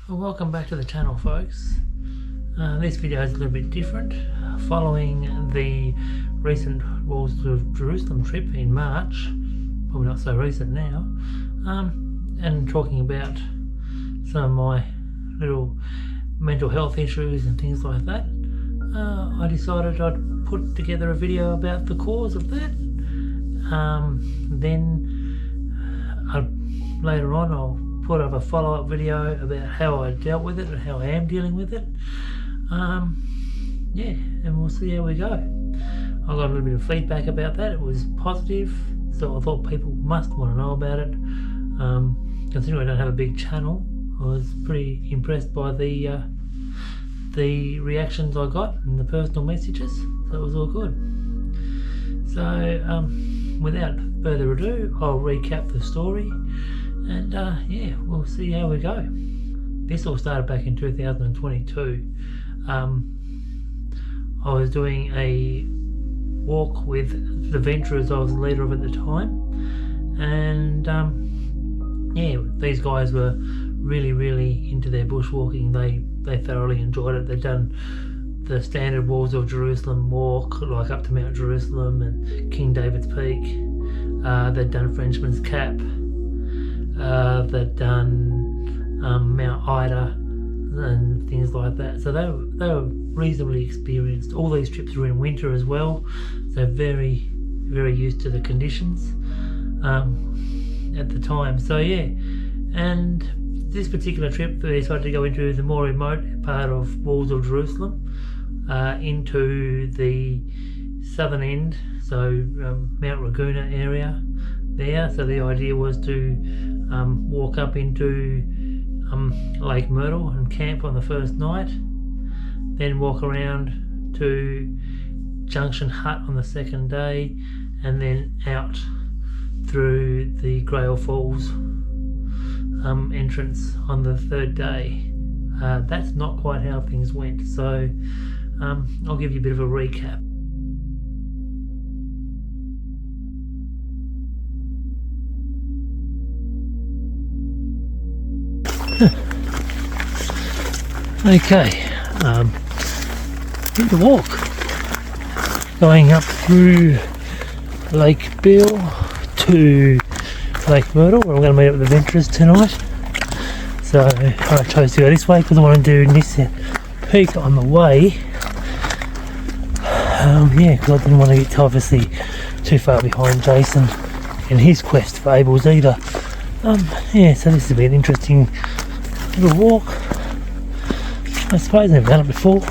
Well, welcome back to the channel, folks. This video is a little bit different. Following the recent Walls of Jerusalem trip in March, probably not so recent now, and talking about some of my little mental health issues and things like that, I decided I'd put together a video about the cause of that. Later on I'll put up a follow-up video about how I dealt with it and how I am dealing with it. Yeah, and we'll see how we go. I got a little bit of feedback about that. It was positive, so I thought people must want to know about it. Considering I don't have a big channel, I was pretty impressed by the reactions I got and the personal messages, so it was all good. So without further ado, I'll recap the story, and yeah, we'll see how we go. This all started back in 2022. I was doing a walk with the Venturers I was the leader of at the time, and yeah, these guys were really into their bushwalking. They thoroughly enjoyed it. They'd done the standard Walls of Jerusalem walk, like up to Mount Jerusalem and King David's Peak. They'd done Frenchman's Cap. They'd done Mount Ida and things like that. So they were reasonably experienced. All these trips were in winter as well, so very used to the conditions at the time. So yeah, and this particular trip they decided to go into the more remote part of Walls of Jerusalem, into the southern end, so Mount Raguna area there. So the idea was to walk up into Lake Myrtle and camp on the first night, then walk around to Junction Hut on the second day, and then out through the Grail Falls entrance on the third day. That's not quite how things went, so I'll give you a bit of a recap. Okay, in the walk, going up through Lake Bill to Lake Myrtle, where I'm going to meet up with the Venturers tonight. So I chose to go this way because I want to do Nissan Peak on the way. Yeah, because I didn't want to get obviously too far behind Jason in his quest for Abel's either. Yeah, so this will be an interesting little walk. I suppose I've done it before.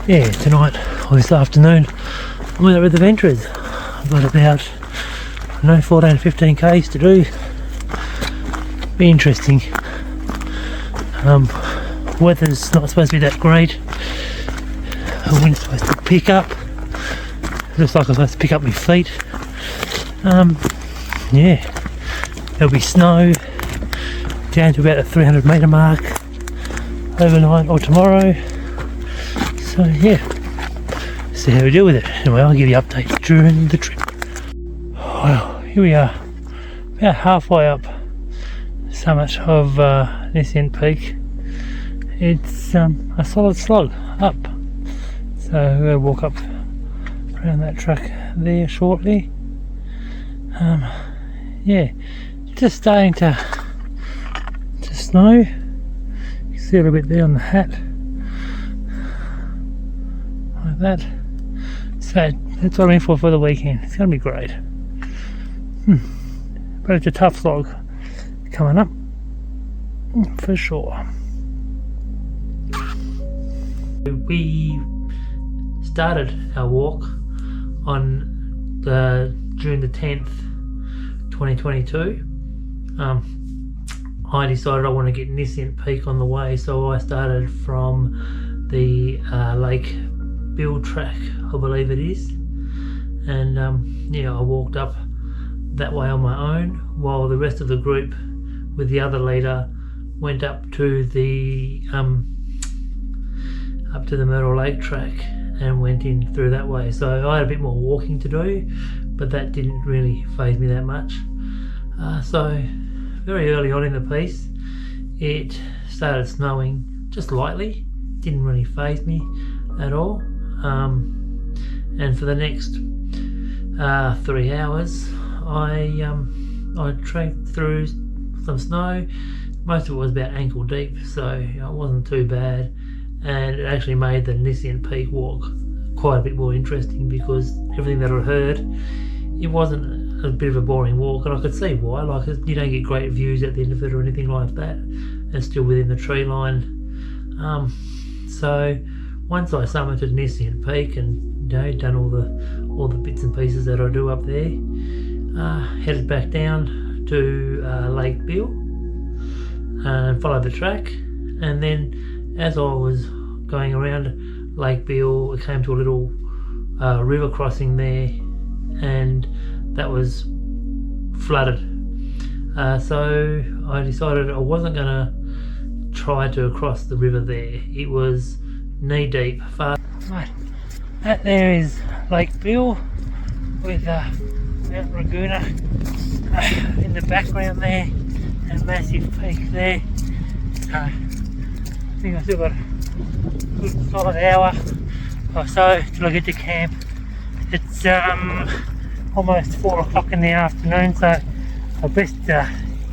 Yeah, tonight or this afternoon I'm out with the Venturers. I've got about 14-15 k's to do. Be interesting. Weather's not supposed to be that great. The wind's supposed to pick up. Looks like I'm supposed to pick up my feet. Yeah, there'll be snow down to about the 300 metre mark overnight or tomorrow. So yeah, see how we deal with it. Anyway, I'll give you updates during the trip. Well, here we are, about halfway up the summit of Nissan Peak. It's a solid slog up, so we'll walk up around that track there shortly. Yeah, just starting to snow. You can see a little bit there on the hat, like that. So that's what I'm in for the weekend. It's going to be great. But it's a tough slog coming up for sure. We started our walk on June the 10th 2022. I decided I want to get Nissan Peak on the way, so I started from the Lake Bill track, I believe it is, and yeah, I walked up that way on my own, while the rest of the group with the other leader went up to the Myrtle Lake track and went in through that way. So I had a bit more walking to do, but that didn't really faze me that much. So very early on in the piece, it started snowing just lightly. Didn't really faze me at all. And for the next 3 hours, I trekked through some snow. Most of it was about ankle deep, so it wasn't too bad, and it actually made the Nissan Peak walk quite a bit more interesting, because everything that I heard, it wasn't a bit of a boring walk, and I could see why. Like, you don't get great views at the end of it or anything like that, and still within the tree line. So once I summited Nissan Peak and done all the bits and pieces that I do up there, headed back down to Lake Bill and followed the track. And then as I was going around Lake Bill, I came to a little river crossing there, and that was flooded. So I decided I wasn't going to try to cross the river there. It was knee deep. Right, that there is Lake Bill with Mount Laguna in the background there, and a massive peak there. I think I've still got a good solid hour or so till I get to camp. It's almost 4 o'clock in the afternoon, so I best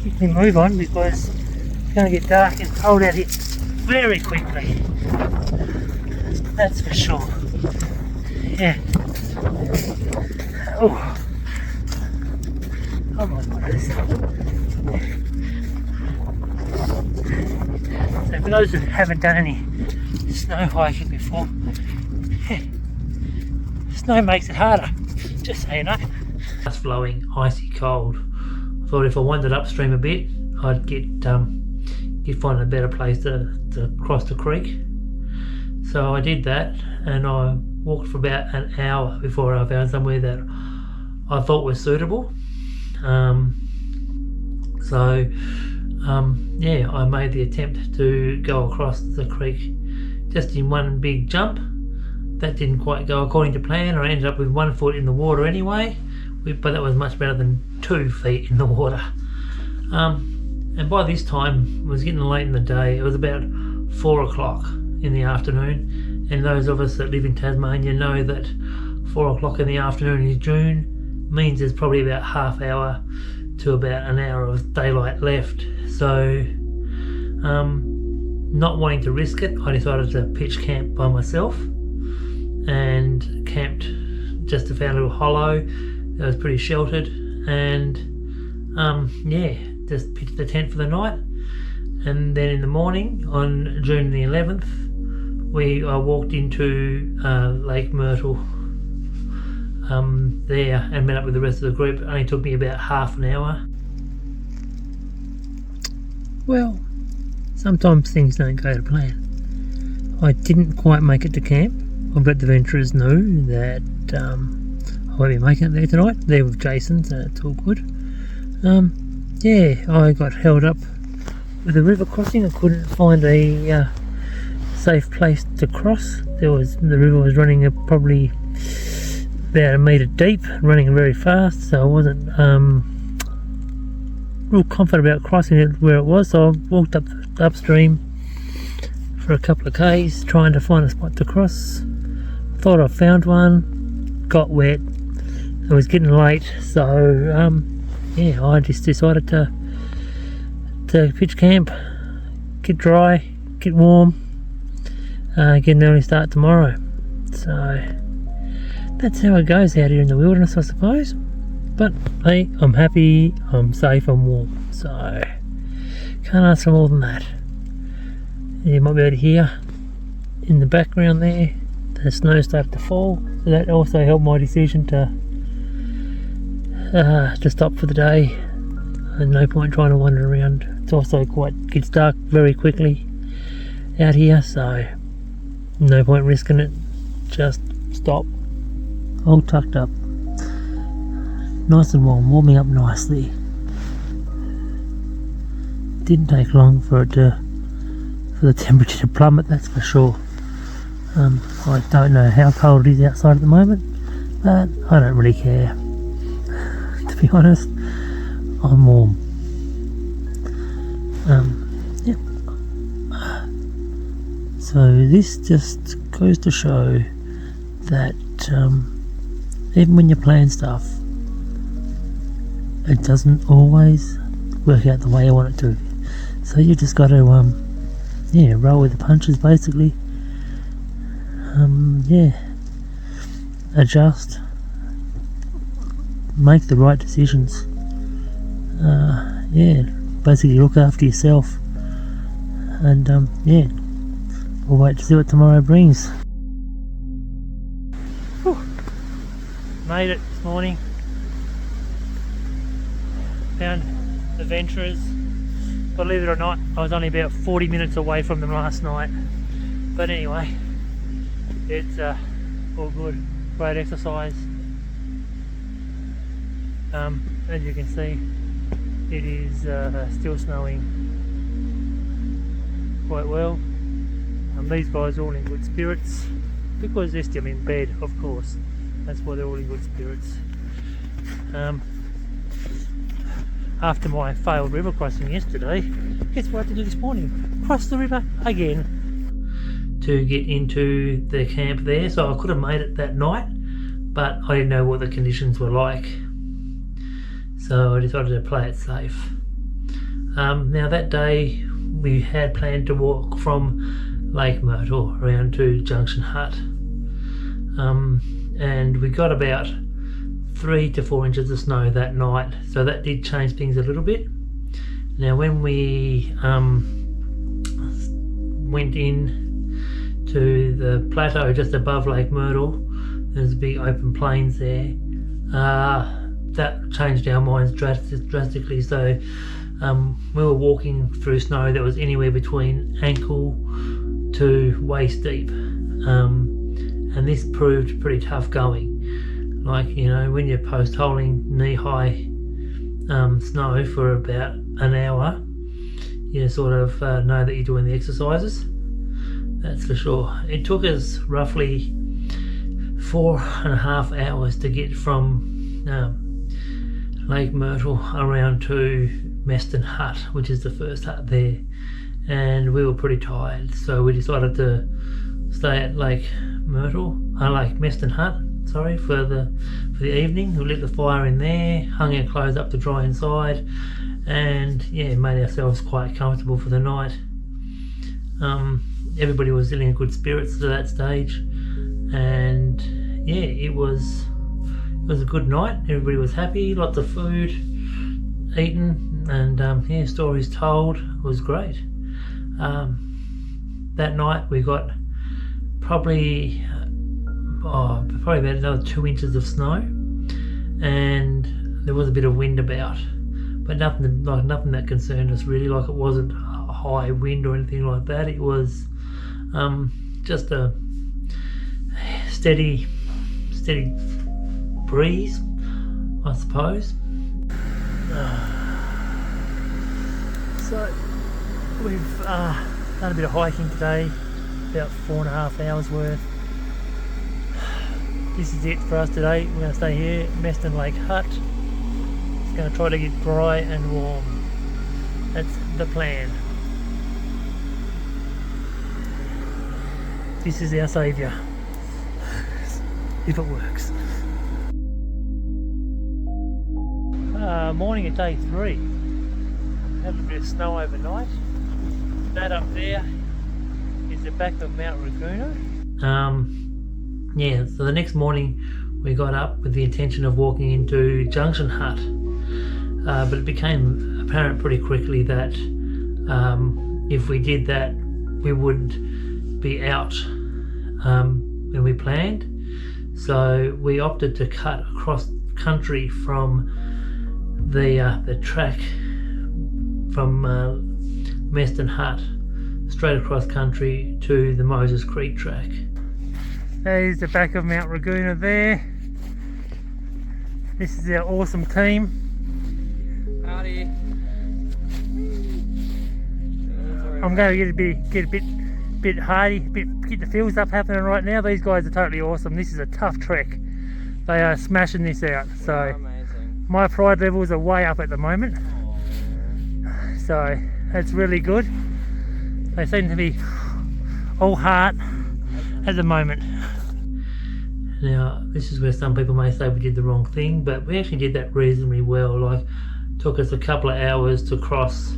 keep me move on, because it's going to get dark and cold out here very quickly. That's for sure. Yeah. Oh my goodness. So for those who haven't done any snow hiking before, snow makes it harder, just so you know. It's flowing icy cold. I thought if I wandered upstream a bit, I'd find a better place to cross the creek. So I did that, and I walked for about an hour before I found somewhere that I thought was suitable. Yeah, I made the attempt to go across the creek just in one big jump. That didn't quite go according to plan. I ended up with 1 foot in the water anyway, but that was much better than 2 feet in the water. And by this time, it was getting late in the day. It was about 4 o'clock in the afternoon, and those of us that live in Tasmania know that 4 o'clock in the afternoon in June means there's probably about half hour to about an hour of daylight left. So not wanting to risk it, I decided to pitch camp by myself, and camped just to found a little hollow that was pretty sheltered, and yeah, just pitched the tent for the night. And then in the morning on June the 11th, I walked into Lake Myrtle there and met up with the rest of the group. It only took me about half an hour. Well, sometimes things don't go to plan. I didn't quite make it to camp. I've let the venturers know that I won't be making it there tonight. They're with Jason, so it's all good. Yeah, I got held up with a river crossing. I couldn't find a safe place to cross. The river was running probably about 1 metre deep, running very fast, so I wasn't real confident about crossing it where it was. So I walked upstream for a couple of k's trying to find a spot to cross. Thought I found one, got wet, it was getting late, so yeah, I just decided to pitch camp, get dry, get warm, get an early start tomorrow. So that's how it goes out here in the wilderness, I suppose. But hey, I'm happy, I'm safe, I'm warm, so can't ask for more than that. You might be able to hear in the background there, the snow started to fall, so that also helped my decision to stop for the day. And no point trying to wander around. It's also gets dark very quickly out here, so no point risking it. Just stop. All tucked up, nice and warm, warming up nicely. Didn't take long for the temperature to plummet, that's for sure. I don't know how cold it is outside at the moment, but I don't really care. To be honest, I'm warm. Yep. So this just goes to show that even when you plan stuff, it doesn't always work out the way you want it to. So you just got to roll with the punches basically. Adjust, make the right decisions. Basically look after yourself, and we'll wait to see what tomorrow brings. Whew. Made it this morning. Found adventurers. Believe it or not, I was only about 40 minutes away from them last night. But anyway, it's all good. Great exercise. As you can see, it is still snowing quite well. These guys are all in good spirits because they're still in bed, of course. That's why they're all in good spirits. After my failed river crossing yesterday, guess what I had to do this morning? Cross the river again to get into the camp there. So I could have made it that night, but I didn't know what the conditions were like, so I decided to play it safe. Now that day we had planned to walk from Lake Myrtle around to Junction Hut, and we got about 3 to 4 inches of snow that night, so that did change things a little bit. Now when we went in to the plateau just above Lake Myrtle, there's big open plains there. That changed our minds drastically. So we were walking through snow that was anywhere between ankle to waist deep, and this proved pretty tough going. Like, you know, when you're post-holing knee-high snow for about an hour, you sort of know that you're doing the exercises. That's for sure. It took us roughly 4.5 hours to get from Lake Myrtle around to Menston Hut, which is the first hut there, and we were pretty tired, so we decided to stay at Lake Menston Hut, sorry, for the evening. We lit the fire in there, hung our clothes up to dry inside, and made ourselves quite comfortable for the night. Everybody was still in good spirits to that stage, and it was a good night. Everybody was happy, lots of food eaten, and stories told. It was great. That night we got probably about another 2 inches of snow, and there was a bit of wind about, but nothing that concerned us really. Like, it wasn't a high wind or anything like that. It was just a steady breeze, I suppose. So we've done a bit of hiking today, about 4.5 hours worth. This is it for us today. We're going to stay here, Menston Lake Hut. It's going to try to get dry and warm. That's the plan. This is our saviour, if it works. Morning at day 3. Had a bit of snow overnight. That up there is the back of Mount Raguna. So the next morning we got up with the intention of walking into Junction Hut, but it became apparent pretty quickly that if we did that, we would be out when we planned. So we opted to cut across country from the track from Menston Hut straight across country to the Moses Creek track. There's the back of Mount Raguna there. This is our awesome team. Howdy. I'm going to get a bit hardy, get the feels up happening right now. These guys are totally awesome. This is a tough trek. They are smashing this out. So amazing. My pride levels are way up at the moment. Aww. So That's really good. They seem to be all heart at the moment. Now, this is where some people may say we did the wrong thing, but we actually did that reasonably well. Like, took us a couple of hours to cross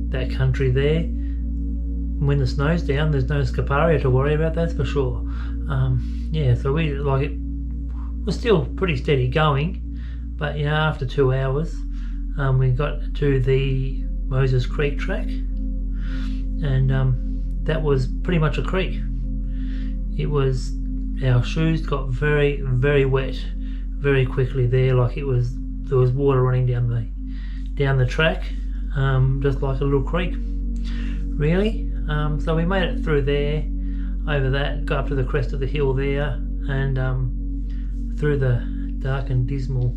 that country there. When the snow's down, there's no scaparia to worry about, that's for sure. Yeah, so we like it was still pretty steady going, but you know, after 2 hours, we got to the Moses Creek track, and that was pretty much a creek. It was, our shoes got very, very wet very quickly there. Like there was water running down the track, just like a little creek, really. So we made it through there, over that, got up to the crest of the hill there, and through the dark and dismal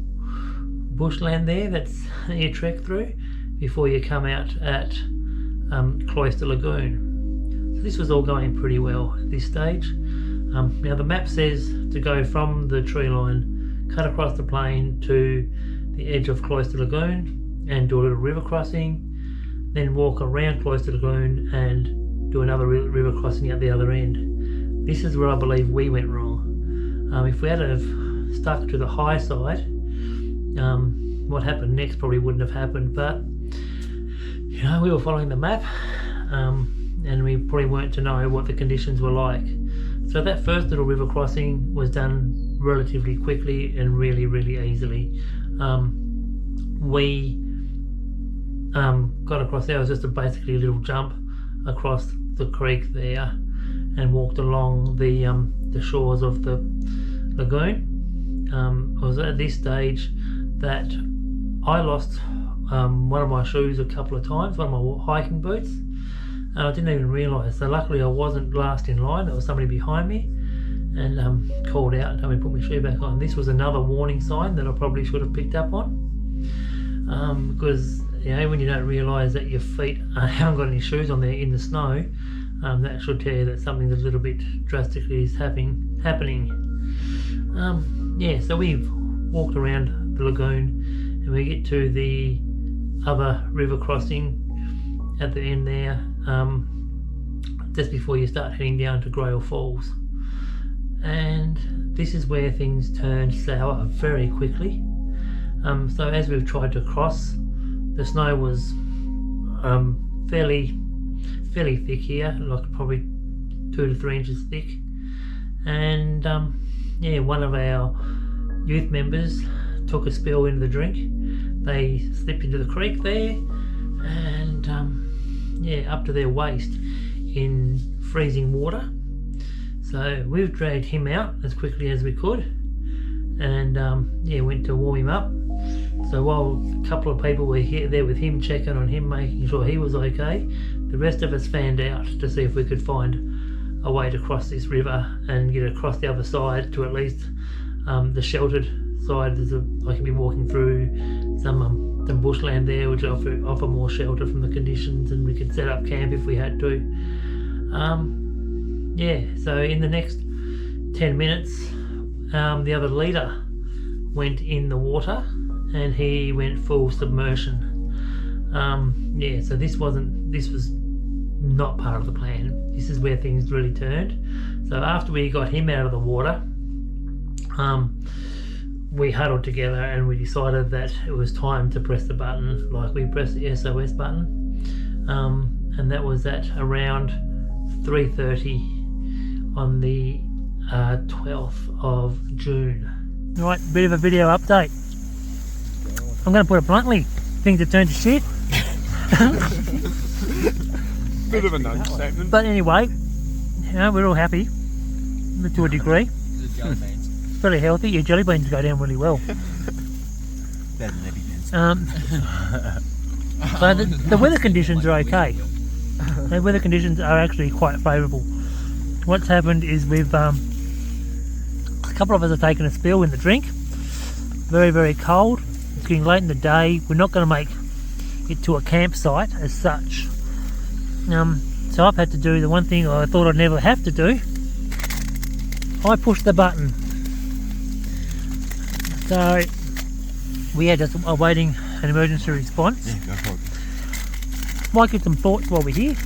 bushland there that's you trek through before you come out at Cloister Lagoon. So this was all going pretty well at this stage. Now the map says to go from the tree line, cut across the plain to the edge of Cloister Lagoon and do a little river crossing, then walk around Cloister Lagoon and do another river crossing at the other end. This is where I believe we went wrong. If we had have stuck to the high side, what happened next probably wouldn't have happened, but you know, we were following the map, and we probably weren't to know what the conditions were like. So that first little river crossing was done relatively quickly and really, really easily. We got across there. It was just basically a little jump across the creek there and walked along the shores of the lagoon. It was at this stage that I lost one of my shoes a couple of times, one of my hiking boots. I didn't even realise. So luckily I wasn't last in line. There was somebody behind me and called out and told me to put my shoe back on. This was another warning sign that I probably should have picked up on, because you know, when you don't realise that your feet haven't got any shoes on there in the snow, that should tell you that something a little bit drastically is happening. Yeah, so we've walked around the lagoon and we get to the other river crossing at the end there, just before you start heading down to Grail Falls. And this is where things turned sour very quickly. So as we've tried to cross, the snow was fairly thick here, like probably 2 to 3 inches thick. And yeah, one of our youth members took a spill into the drink. They slipped into the creek there and yeah, up to their waist in freezing water. So we've dragged him out as quickly as we could and yeah, went to warm him up. So while a couple of people were here there with him, checking on him, making sure he was okay, the rest of us fanned out to see if we could find a way to cross this river and get across the other side to at least the sheltered side. I can be walking through some bushland there, which offer more shelter from the conditions, and we could set up camp if we had to. Yeah, so in the next 10 minutes, the other leader went in the water and he went full submersion. Yeah, so this was not part of the plan. This is where things really turned. So after we got him out of the water, we huddled together and we decided that it was time to press the button. Like, we pressed the SOS button, and that was at around 3:30 on the 12th of June. Right, bit of a video update. I'm going to put it bluntly, things have turned to shit. Bit of an understatement. But anyway, you know, we're all happy to a degree. It's fairly healthy. Your jelly beans go down really well. Better than EpiPens. So the weather conditions are okay. The weather conditions are actually quite favourable. What's happened is we've a couple of us have taken a spill in the drink. Very, very cold. It's getting late in the day. We're not going to make it to a campsite as such. So I've had to do the one thing I thought I'd never have to do. I pushed the button. So we are just awaiting an emergency response. Yeah, go for might get some thoughts while we're here.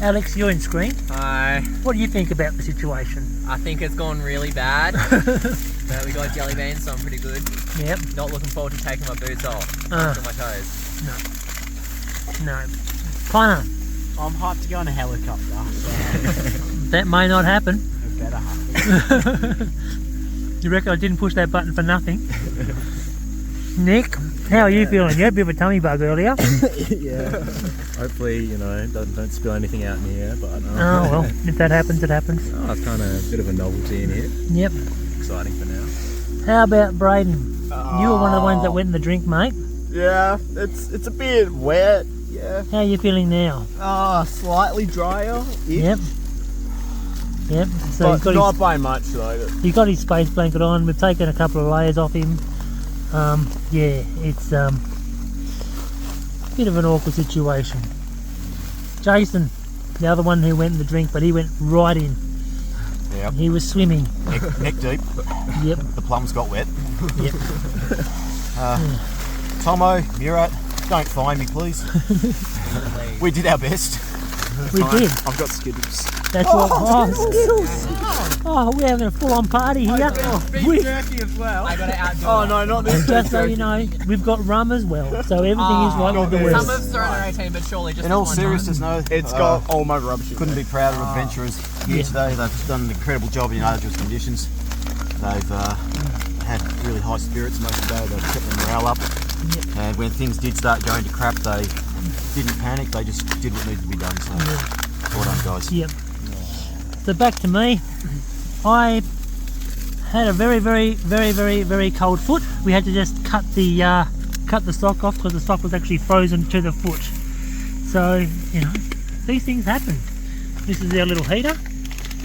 Alex, you're in screen. Hi. What do you think about the situation? I think it's gone really bad. But we got jelly beans, so I'm pretty good. Yep. Not looking forward to taking my boots off. On my toes. No. Connor, I'm hyped to go on a helicopter. that may not happen. It better happen. You reckon I didn't push that button for nothing? Nick, how are you feeling? You had a bit of a tummy bug earlier. Yeah. Hopefully, don't spill anything out in here. But oh well, if that happens, it happens. Oh, it's kind of a bit of a novelty in here. Yep. Exciting for now. How about Braden? You were one of the ones that went in the drink, mate. Yeah, it's a bit wet. Yeah. How are you feeling now? Slightly drier. Yep. Yep. So But not by much though. he got his space blanket on. We've taken a couple of layers off him. Yeah, it's a bit of an awkward situation. Jason, the other one who went in the drink, but he went right in. Yep. He was swimming. Neck deep. Yep. The plums got wet. Yep. Tomo, Murat, don't find me, please. We did our best. We did. I've got Skittles. That's what. Oh, Skittles! Oh, we're having a full-on party here. Jerky as well. I got it out. Oh no, not this. Just so you know, we've got rum as well, so everything is right with the this. world. Some have thrown an 18, but surely just In all one seriousness, no. It's got all my rubbish. Couldn't be prouder of adventurers here Yeah. today. They've done an incredible job in arduous conditions. They've had really high spirits most of the day. They've kept their morale up. Yep. And when things did start going to crap, they didn't panic. They just did what needed to be done. So, well done, guys. Yep. So back to me. I had a very cold foot. We had to just cut the sock off because the sock was actually frozen to the foot. So these things happen. This is our little heater.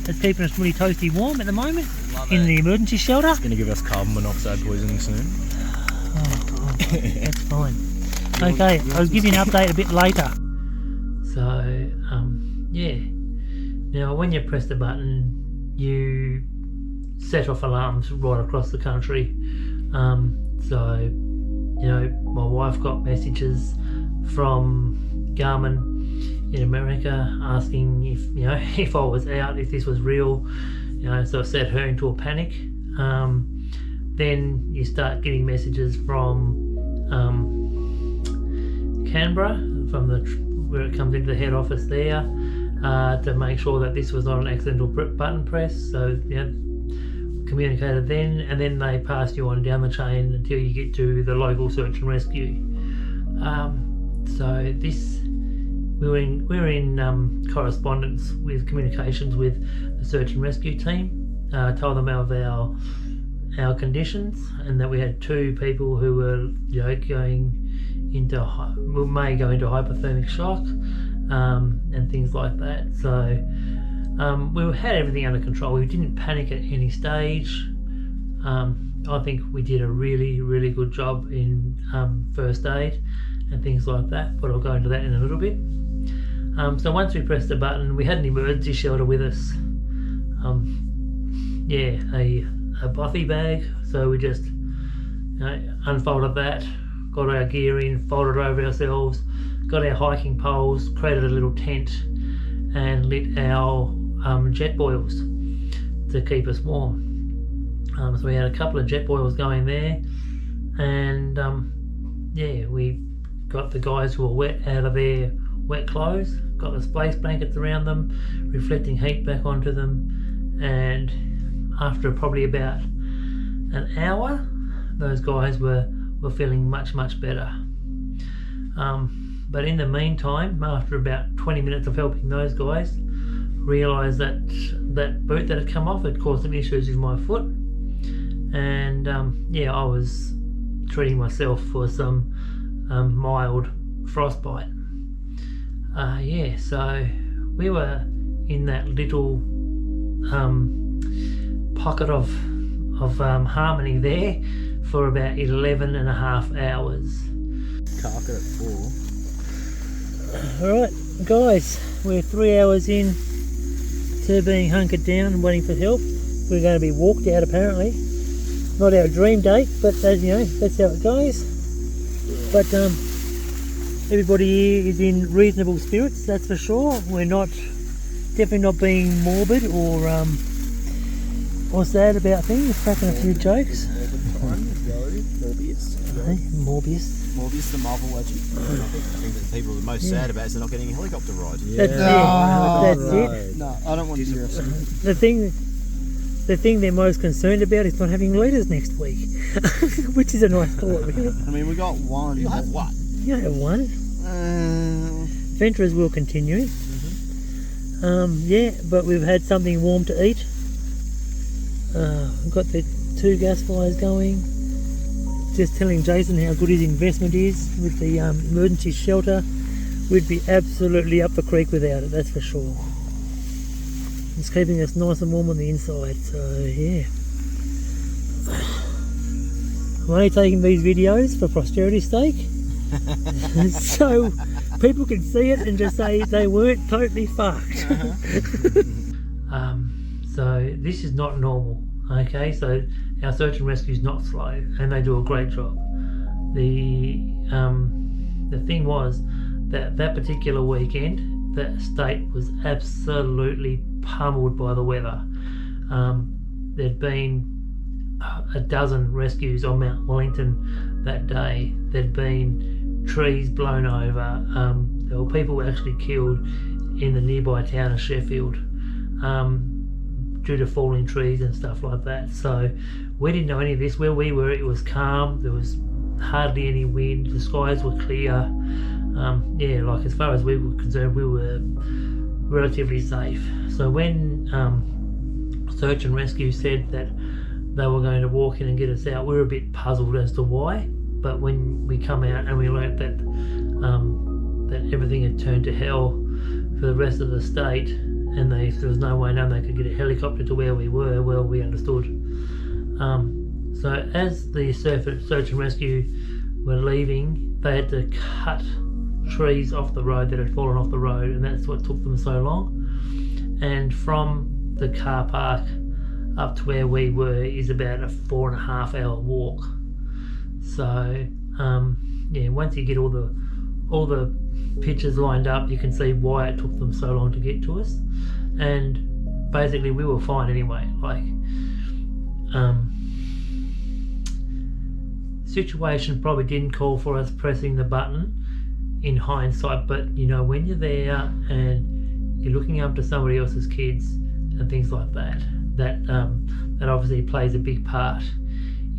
It's keeping us really toasty warm at the moment in the emergency shelter. It's going to give us carbon monoxide poisoning soon. Oh, that's fine. Okay, I'll give you an update a bit later. So, yeah. Now, when you press the button, you set off alarms right across the country. So, my wife got messages from Garmin in America asking if I was out, if this was real. So it set her into a panic. Then you start getting messages from Canberra, where it comes into the head office there, to make sure that this was not an accidental button press. So communicated then, and then they pass you on down the chain until you get to the local search and rescue. So this, we're in correspondence with communications with the search and rescue team. Told them of our conditions, and that we had 2 people who were may go into hypothermic shock, and things like that. So we had everything under control. We didn't panic at any stage. I think we did a really good job in first aid and things like that, but I'll go into that in a little bit. So once we pressed the button, we had an emergency shelter with us. A buffy bag, so we just unfolded that, got our gear in, folded over ourselves, got our hiking poles, created a little tent, and lit our jet boils to keep us warm. So we had a couple of jet boils going there, and we got the guys who were wet out of their wet clothes, got the space blankets around them, reflecting heat back onto them, and after probably about an hour, those guys were feeling much better. But in the meantime, after about 20 minutes of helping those guys, realised that boot that had come off had caused some issues with my foot, and I was treating myself for some mild frostbite. So we were in that little pocket of harmony there for about 11 and a half hours. Cark it at 4. Alright guys, we're 3 hours in to being hunkered down and waiting for help. We're going to be walked out apparently. Not our dream date, but as you know, that's how it goes. But everybody here is in reasonable spirits, that's for sure. We're definitely not being morbid or sad about things, cracking a few jokes. Morbius, the Marvel legend. I think that the people are the most sad about is they're not getting a helicopter ride. That's it. No, I don't want to hear The thing they're most concerned about is not having leaders next week, which is a nice thought, really. I mean, we got one. You have what? You have one. Venturers will continue. Yeah, but we've had something warm to eat. We've got the 2 gas fires going. Just telling Jason how good his investment is with the emergency shelter. We'd be absolutely up the creek without it, that's for sure. It's keeping us nice and warm on the inside, so yeah. I'm only taking these videos for posterity's sake, so people can see it and just say they weren't totally fucked. So this is not normal, okay? So our search and rescue is not slow, and they do a great job. The thing was that particular weekend, the state was absolutely pummeled by the weather. There'd been a dozen rescues on Mount Wellington that day. There'd been trees blown over. There were people actually killed in the nearby town of Sheffield due to falling trees and stuff like that. So we didn't know any of this. Where we were, it was calm. There was hardly any wind. The skies were clear. Yeah, like as far as we were concerned, we were relatively safe. So when search and rescue said that they were going to walk in and get us out, we were a bit puzzled as to why. But when we come out and we learnt that that everything had turned to hell for the rest of the state, and there was no way none they could get a helicopter to where we were, well, we understood. So as the search and rescue were leaving, they had to cut trees off the road that had fallen off the road, and that's what took them so long. And from the car park up to where we were is about a 4.5 hour walk. So yeah, once you get all the pictures lined up, you can see why it took them so long to get to us. And basically we were fine anyway. Like situation probably didn't call for us pressing the button in hindsight, but you know, when you're there and you're looking after somebody else's kids and things like that, that obviously plays a big part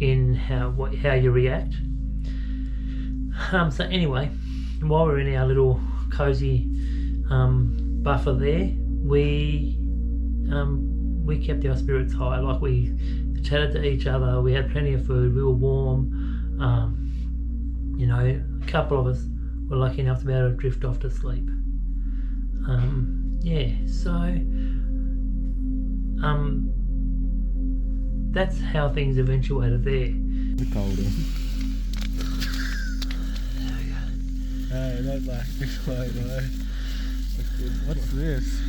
in how you react. So anyway, while we're in our little cozy buffer there, we kept our spirits high. Like, we chatted to each other, we had plenty of food, we were warm. You know, a couple of us were lucky enough to be able to drift off to sleep. Yeah, so that's how things eventuated there. The cold in. Hey, that black fish light, though. What's this?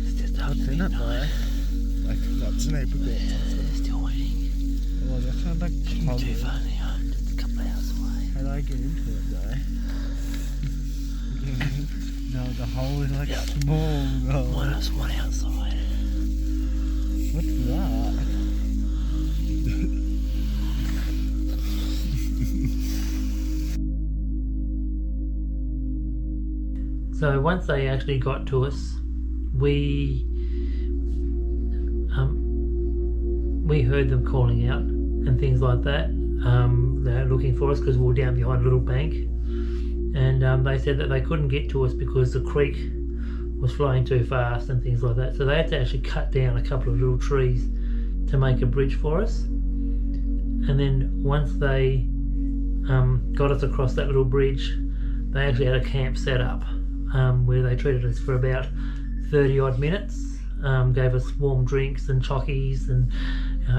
It's just hard to Seen it, though. Like nuts and apricots. Still waiting. Oh, that sounds like Too far now, just a couple of hours away. How do I get into it, though? No, the hole is like small, though. One outside. What's that? So once they actually got to us, we heard them calling out and things like that. They're looking for us because we were down behind a little bank, and they said that they couldn't get to us because the creek was flowing too fast and things like that. So they had to actually cut down a couple of little trees to make a bridge for us. And then once they got us across that little bridge, they actually had a camp set up where they treated us for about 30 odd minutes, gave us warm drinks and chockies and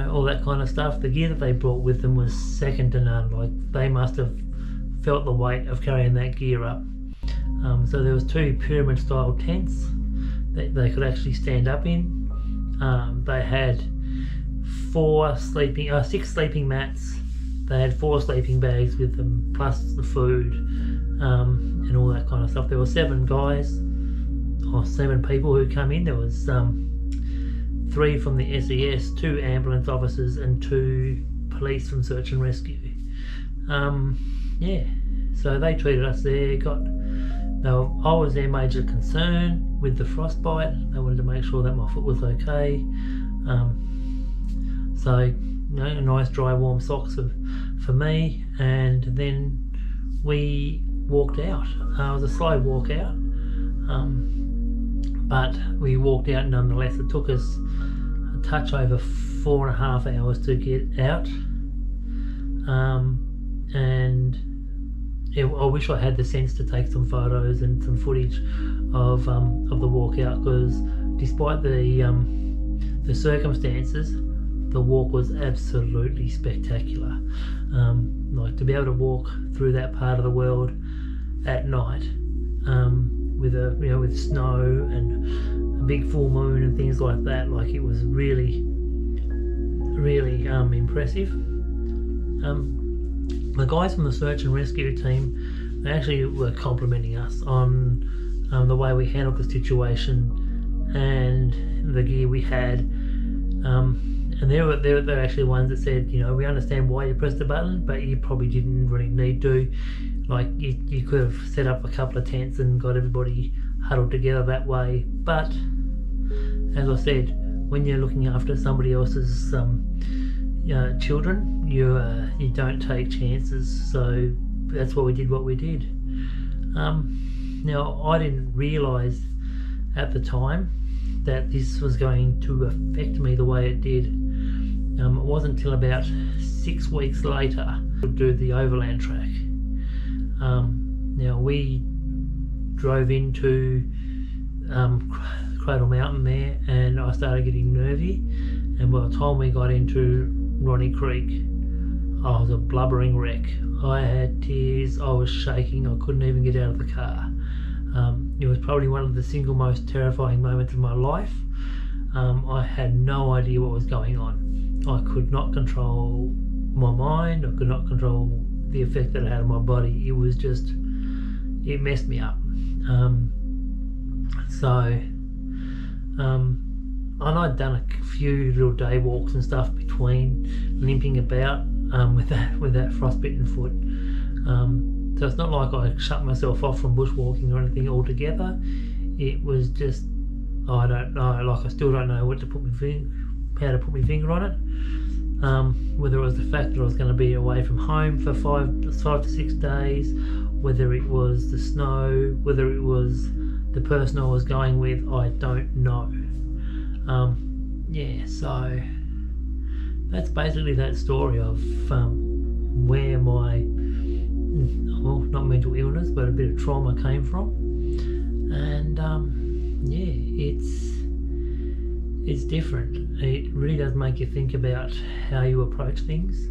all that kind of stuff. The gear that they brought with them was second to none. Like, they must have felt the weight of carrying that gear up. So there was 2 pyramid style tents that they could actually stand up in. They had 6 sleeping mats. They had 4 sleeping bags with them, plus the food. and all that kind of stuff. There were 7 guys, or 7 people who come in. There was 3 from the SES, 2 ambulance officers, and 2 police from search and rescue. Yeah, so they treated us there. I was their major concern with the frostbite. They wanted to make sure that my foot was okay. So, you know, nice dry warm socks for me, and then we walked out. It was a slow walk out, but we walked out nonetheless. It took us a touch over 4.5 hours to get out, and I wish I had the sense to take some photos and some footage of the walk out, because despite the circumstances, the walk was absolutely spectacular. Like, to be able to walk through that part of the world at night, with snow and a big full moon and things like that, like, it was really impressive. The guys from the search and rescue team, they actually were complimenting us on the way we handled the situation and the gear we had. And they're actually ones that said, you know, we understand why you pressed the button, but you probably didn't really need to. Like, you could have set up a couple of tents and got everybody huddled together that way. But as I said, when you're looking after somebody else's children, you don't take chances. So that's why we did what we did. Now, I didn't realise at the time that this was going to affect me the way it did. It wasn't until about 6 weeks later we do the overland track. Now, we drove into Cradle Mountain there, and I started getting nervy, and by the time we got into Ronnie Creek, I was a blubbering wreck. I had tears, I was shaking, I couldn't even get out of the car. It was probably one of the single most terrifying moments of my life. I had no idea what was going on. I could not control my mind, I could not control the effect that it had on my body. It was just, it messed me up. And I'd done a few little day walks and stuff between, limping about with that frostbitten foot. So it's not like I shut myself off from bushwalking or anything altogether. It was just, I don't know, like, I still don't know how to put my finger on it. Whether it was the fact that I was going to be away from home for 5 to 6 days, whether it was the snow, whether it was the person I was going with, I don't know. Yeah, so that's basically that story of where my, well, not mental illness, but a bit of trauma came from. And yeah, it's different. It really does make you think about how you approach things.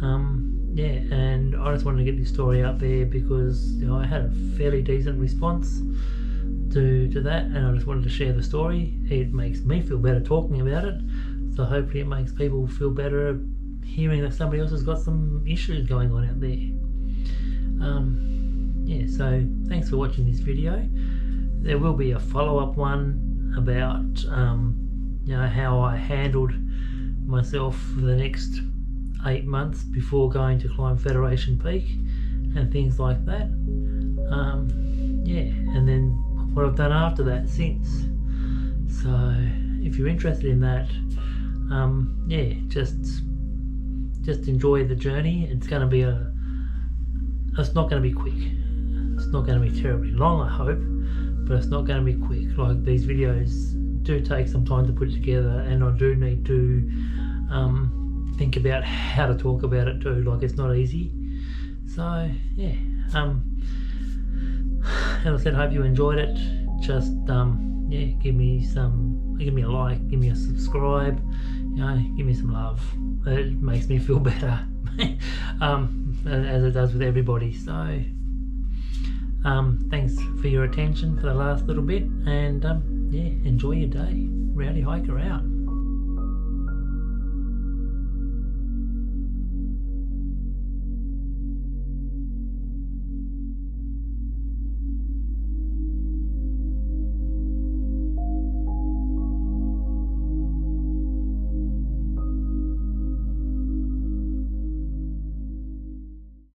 Yeah, and I just wanted to get this story out there because, you know, I had a fairly decent response to that, and I just wanted to share the story. It makes me feel better talking about it, so hopefully it makes people feel better hearing that somebody else has got some issues going on out there. Yeah, so thanks for watching this video. There will be a follow-up one about you know, how I handled myself for the next 8 months before going to climb Federation Peak and things like that. Yeah, and then what I've done after that since. So if you're interested in that, yeah, just enjoy the journey. It's going to be it's not going to be quick. It's not going to be terribly long, I hope, but it's not going to be quick. Like, these videos do take some time to put together, and I do need to think about how to talk about it too. Like, it's not easy. So yeah, as I said, hope you enjoyed it. Just yeah, give me a like, give me a subscribe, you know, give me some love. It makes me feel better, as it does with everybody. So thanks for your attention for the last little bit, and yeah, enjoy your day. Rowdy Hiker out.